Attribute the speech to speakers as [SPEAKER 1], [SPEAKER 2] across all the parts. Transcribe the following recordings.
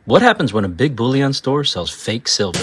[SPEAKER 1] What happens when a big bullion store sells fake silver?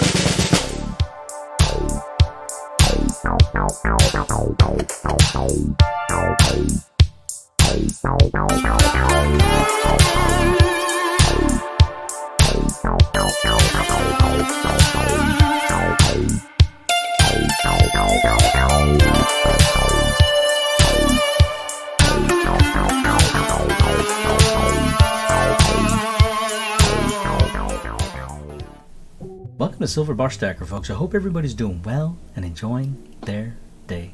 [SPEAKER 1] Welcome to Silver Bar Stacker, folks. I hope everybody's doing well and enjoying their day.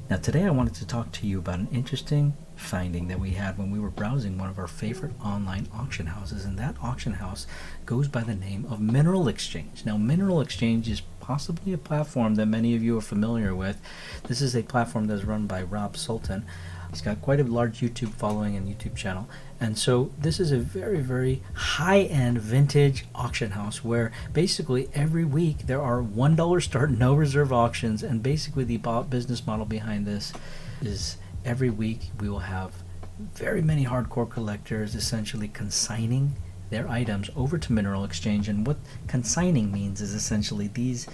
[SPEAKER 1] Now, today I wanted to talk to you about an interesting finding that we had when we were browsing one of our favorite online auction houses, and that auction house goes by the name of MineralX. Now, MineralX is possibly a platform that many of you are familiar with. This is a platform that's run by Rob Sultan. He's got quite a large YouTube following and YouTube channel. And so this is a very, very high-end vintage auction house where basically every week there are $1 start, no reserve auctions. And basically the business model behind this is every week we will have very many hardcore collectors essentially consigning their items over to MineralX. And what consigning means is essentially these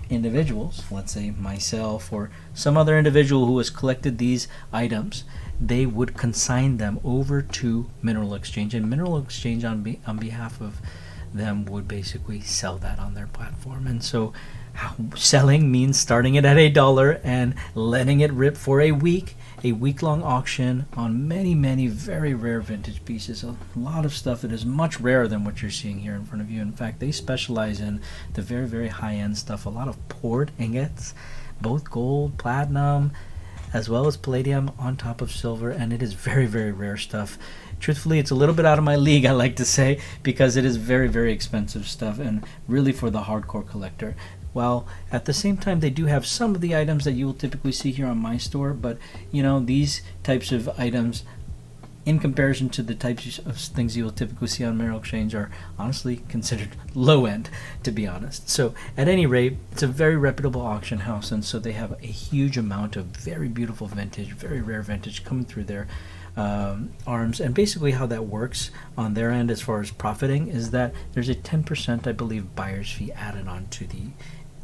[SPEAKER 1] individuals, let's say myself or some other individual who has collected these items, they would consign them over to MineralX, and MineralX on behalf of them would basically sell that on their platform. And so selling means starting it at $1 and letting it rip for a week-long auction on many very rare vintage pieces. A lot of stuff that is much rarer than what you're seeing here in front of you. In fact, they specialize in the very high-end stuff, a lot of poured ingots, both gold, platinum, as well as palladium on top of silver, and it is very rare stuff. Truthfully, it's a little bit out of my league, I like to say, because it is very expensive stuff and really for the hardcore collector. While at the same time they do have some of the items that you will typically see here on my store, but you know, these types of items in comparison to the types of things you will typically see on MineralX are honestly considered low end, to be honest. So at any rate, it's a very reputable auction house, and so they have a huge amount of very beautiful vintage, very rare vintage coming through their arms. And basically how that works on their end as far as profiting is that there's a 10%, I believe, buyer's fee added on to the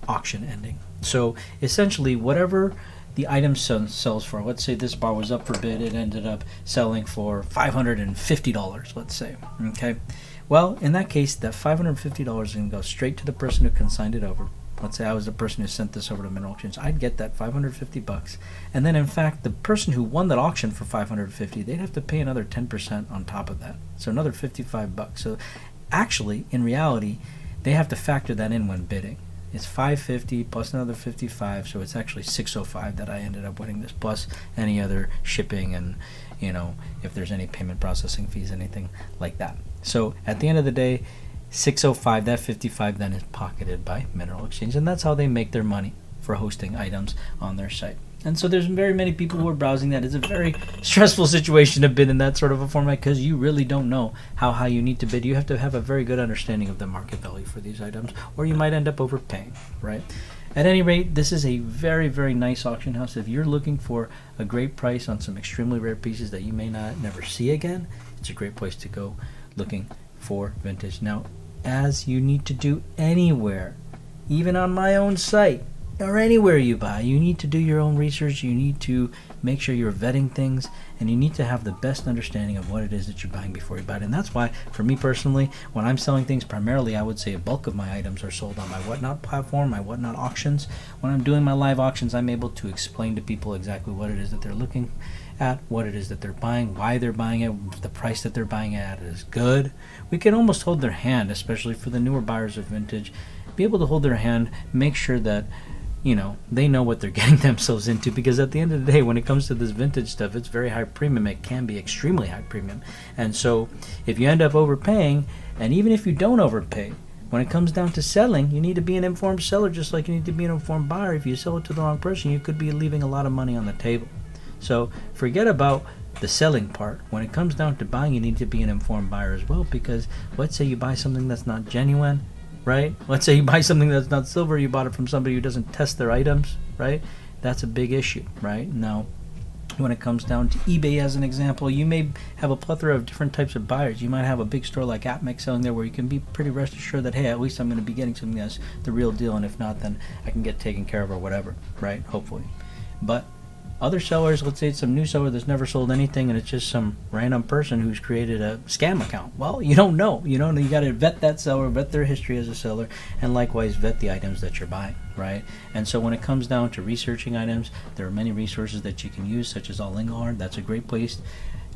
[SPEAKER 1] auction ending. So essentially whatever the item sells for, let's say this bar was up for bid, it ended up selling for $550, let's say. Okay, well, in that case, that $550 is going to go straight to the person who consigned it over. Let's say I was the person who sent this over to MineralX. I'd get that $550, and then in fact the person who won that auction for $550, they'd have to pay another 10% on top of that, so another $55. So actually, in reality, they have to factor that in when bidding. It's $550 plus another $55, so it's actually $605 that I ended up winning this, plus any other shipping and, you know, if there's any payment processing fees, anything like that. So at the end of the day, $605, that $55 then is pocketed by MineralX, and that's how they make their money for hosting items on their site. And so there's very many people who are browsing that. It's a very stressful situation to bid in that sort of a format because you really don't know how high you need to bid. You have to have a very good understanding of the market value for these items, or you might end up overpaying, right? At any rate, this is a very nice auction house. If you're looking for a great price on some extremely rare pieces that you may never see again, it's a great place to go looking for vintage. Now, as you need to do anywhere, even on my own site, or anywhere you buy, you need to do your own research. You need to make sure you're vetting things, and you need to have the best understanding of what it is that you're buying before you buy it. And that's why, for me personally, when I'm selling things, primarily I would say a bulk of my items are sold on my Whatnot platform, my Whatnot auctions. When I'm doing my live auctions, I'm able to explain to people exactly what it is that they're looking at, what it is that they're buying, why they're buying it, the price that they're buying it at is good. We can almost hold their hand, especially for the newer buyers of vintage, be able to hold their hand, make sure that they know what they're getting themselves into, because at the end of the day, when it comes to this vintage stuff, it's very high premium. It can be extremely high premium. And so if you end up overpaying, and even if you don't overpay, when it comes down to selling, you need to be an informed seller just like you need to be an informed buyer. If you sell it to the wrong person, you could be leaving a lot of money on the table. So forget about the selling part. When it comes down to buying, you need to be an informed buyer as well, because let's say you buy something that's not genuine, right? Let's say you buy something that's not silver, you bought it from somebody who doesn't test their items, right? That's a big issue, right? Now, When it comes down to eBay, as an example, you may have a plethora of different types of buyers. You might have a big store like AppMix selling there, where you can be pretty rest assured that, hey, at least I'm going to be getting something that's the real deal, and if not, then I can get taken care of or whatever, right? Hopefully. But other sellers, let's say it's some new seller that's never sold anything, and it's just some random person who's created a scam account. Well, you don't know. You got to vet that seller, vet their history as a seller, and likewise vet the items that you're buying, right? And so when it comes down to researching items, there are many resources that you can use, such as Engelhard. That's a great place.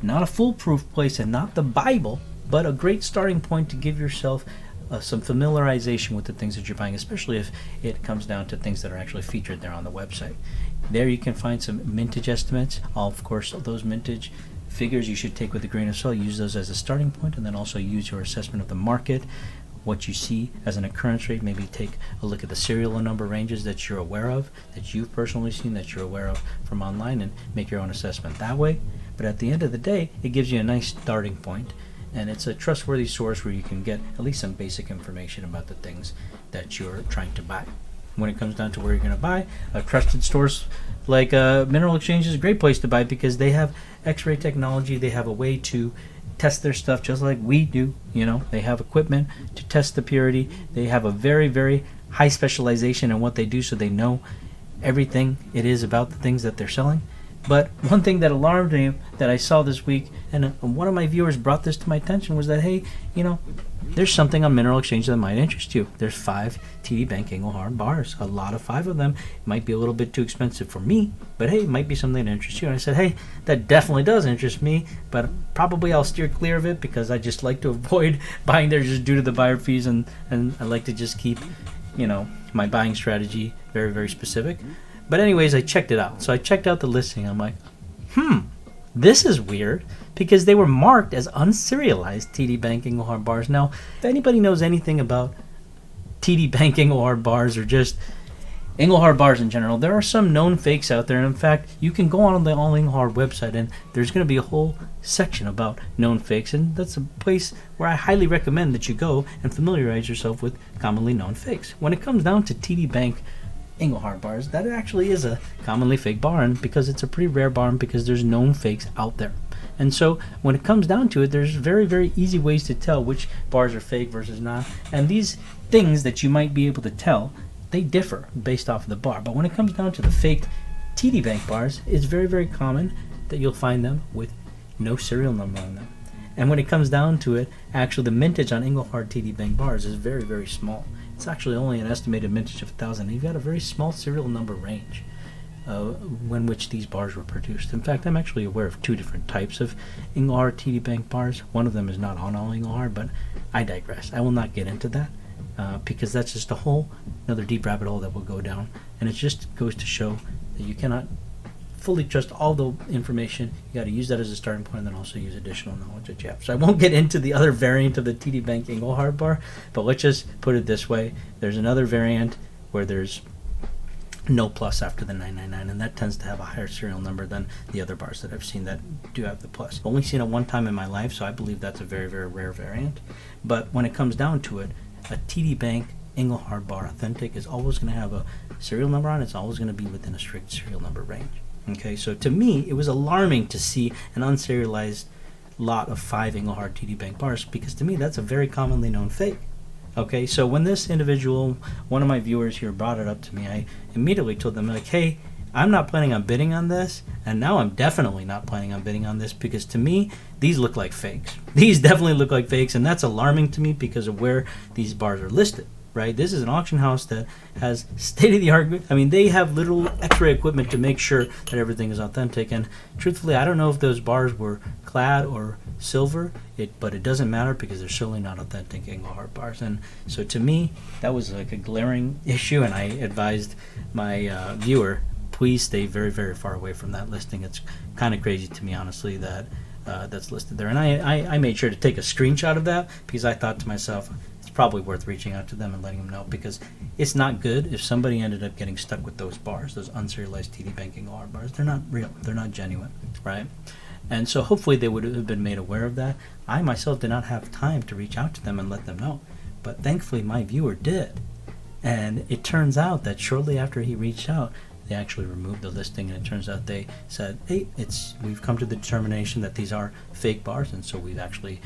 [SPEAKER 1] Not a foolproof place and not the Bible, but a great starting point to give yourself some familiarization with the things that you're buying, especially if it comes down to things that are actually featured there on the website. There you can find some mintage estimates. Of course, those mintage figures you should take with a grain of salt. Use those as a starting point, and then also use your assessment of the market, what you see as an occurrence rate. Maybe take a look at the serial number ranges that you're aware of, that you've personally seen, that you're aware of from online, and make your own assessment that way. But at the end of the day, it gives you a nice starting point, and it's a trustworthy source where you can get at least some basic information about the things that you're trying to buy. When it comes down to where you're going to buy, trusted stores like Mineral Exchange is a great place to buy, because they have x-ray technology. They have a way to test their stuff just like we do. They have equipment to test the purity. They have a very, very high specialization in what they do, so they know everything it is about the things that they're selling. But one thing that alarmed me that I saw this week, and one of my viewers brought this to my attention, was that, hey, there's something on Mineral Exchange that might interest you. There's 5 TD Bank Engelhard bars. A lot of 5 of them. It might be a little bit too expensive for me, but hey, it might be something that interests you. And I said, hey, that definitely does interest me, but probably I'll steer clear of it, because I just like to avoid buying there just due to the buyer fees, and I like to just keep, my buying strategy very, very specific. But anyways, I checked it out. So I checked out the listing. I'm like, this is weird, because they were marked as unserialized TD Bank Engelhard bars. Now, if anybody knows anything about TD Bank Engelhard bars, or just Engelhard bars in general, there are some known fakes out there. And in fact, you can go on the All Engelhard website, and there's going to be a whole section about known fakes. And that's a place where I highly recommend that you go and familiarize yourself with commonly known fakes. When it comes down to TD Bank Engelhard bars, that actually is a commonly fake bar, and because it's a pretty rare bar, and because there's known fakes out there. And so when it comes down to it, there's very, very easy ways to tell which bars are fake versus not. And these things that you might be able to tell, they differ based off of the bar. But when it comes down to the faked TD Bank bars, it's very, very common that you'll find them with no serial number on them. And when it comes down to it, actually the mintage on Engelhard TD Bank bars is very, very small. It's actually only an estimated mintage of 1,000. You've got a very small serial number range when which these bars were produced. In fact, I'm actually aware of 2 different types of Engelhard TD Bank bars. One of them is not on all Engelhard, but I digress. I will not get into that because that's just another deep rabbit hole that we'll go down. And it just goes to show that you cannot fully trust all the information. You got to use that as a starting point, and then also use additional knowledge that you have. So I won't get into the other variant of the TD Bank Engelhard bar, but let's just put it this way. There's another variant where there's no plus after the 999, and that tends to have a higher serial number than the other bars that I've seen that do have the plus. I've only seen it one time in my life, so I believe that's a very, very rare variant. But when it comes down to it, a TD Bank Engelhard bar authentic is always going to have a serial number on it. It's always going to be within a strict serial number range. Okay, so to me, it was alarming to see an unserialized lot of 5 Engelhard TD Bank bars, because to me, that's a very commonly known fake. Okay, so when this individual, one of my viewers here, brought it up to me, I immediately told them, like, hey, I'm not planning on bidding on this, and now I'm definitely not planning on bidding on this, because to me, these look like fakes. These definitely look like fakes, and that's alarming to me because of where these bars are listed. Right, this is an auction house that has state-of-the-art. I mean, they have literal X-ray equipment to make sure that everything is authentic. And truthfully, I don't know if those bars were clad or silver, but it doesn't matter, because they're certainly not authentic Engelhard bars. And so, to me, that was like a glaring issue. And I advised my viewer, please stay very, very far away from that listing. It's kind of crazy to me, honestly, that that's listed there. And I made sure to take a screenshot of that, because I thought to myself, probably worth reaching out to them and letting them know, because it's not good if somebody ended up getting stuck with those bars, those unserialized TD Bank Engelhard bars. They're not real. They're not genuine, right? And so hopefully they would have been made aware of that. I myself did not have time to reach out to them and let them know, but thankfully my viewer did. And it turns out that shortly after he reached out, they actually removed the listing, and it turns out they said, hey, we've come to the determination that these are fake bars, and so we've actually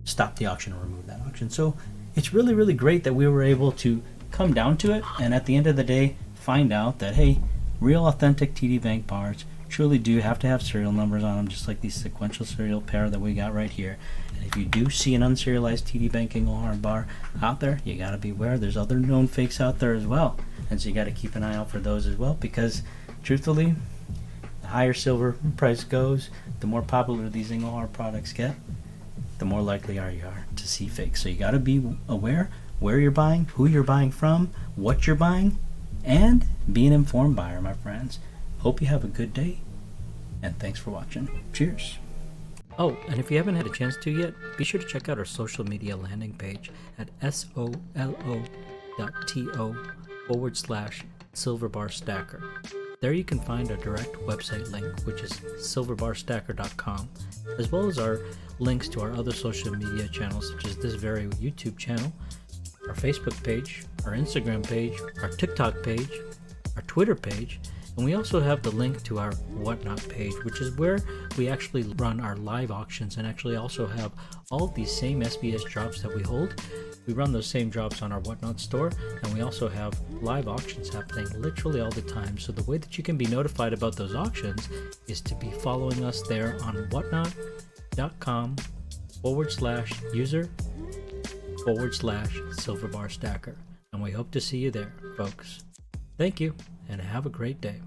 [SPEAKER 1] stopped the auction and removed that auction. So it's really, really great that we were able to come down to it, and at the end of the day find out that, hey, real authentic TD Bank bars truly do have to have serial numbers on them, just like these sequential serial pair that we got right here. And if you do see an unserialized TD Bank Engelhard bar out there, you got to be aware there's other known fakes out there as well, and so you got to keep an eye out for those as well, because truthfully, the higher silver price goes, the more popular these Engelhard products get, the more likely you are to see fakes. So you got to be aware where you're buying, who you're buying from, what you're buying, and be an informed buyer, my friends. Hope you have a good day, and thanks for watching. Cheers. Oh, and if you haven't had a chance to yet, be sure to check out our social media landing page at solo.to/silverbarstacker. There you can find our direct website link, which is silverbarstacker.com, as well as our links to our other social media channels, such as this very YouTube channel, our Facebook page, our Instagram page, our TikTok page, our Twitter page, and we also have the link to our Whatnot page, which is where we actually run our live auctions and actually also have all of these same SBS drops that we hold. We run those same drops on our Whatnot store, and we also have live auctions happening literally all the time. So the way that you can be notified about those auctions is to be following us there on whatnot.com/user/silverbarstacker. And we hope to see you there, folks. Thank you, and have a great day.